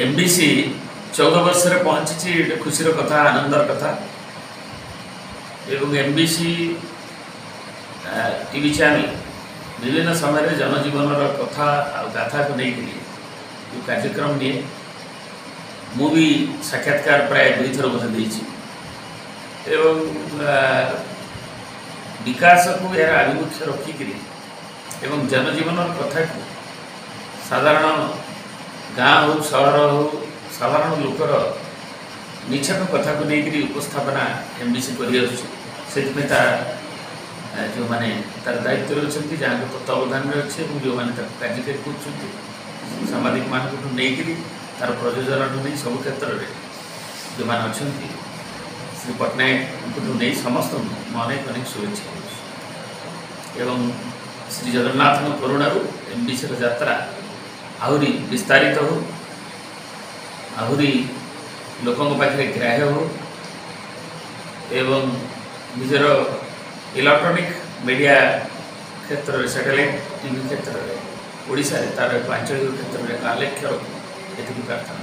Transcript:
MBC 14 वर्ष रे पहुंची खुशी कथा आनंदर कथा एवं एमबीसी टीवी चैनल विभिन्न समय जनजीवन कथा गाथा को लेकर जो कार्यक्रम दिए मु भी साक्षात्कार प्राय 2 थर बोध देछि एवं विकास को यार आभिमुख्य रखिक एवं जनजीवन कथा को साधारण गाँव हो सहर हो साधारण लोकर निछक कथा को लेकर उपस्थापना एमबीसी कर जो माने तार दायित्व अच्छे जहाँ तत्वावधान अच्छे जो मैंने कार्यकारी कर सामाजिक मानक नहीं तार प्रयोजन नहीं सब क्षेत्र में जो मैंने अच्छा श्री पट्टनायक नहीं समस्त अनेक अनेक शुभेच्छा एवं श्री जगन्नाथ करुणारू एमबीसी यात्रा आहरी विस्तारित हो आहरी लोकों पाखे ग्राह्य हो एवं निजर इलेक्ट्रॉनिक मीडिया क्षेत्र में सैटेलाइट टीवी क्षेत्र में ओडिशा तार आंचलिक क्षेत्र में आलेख्य ये प्रार्थना।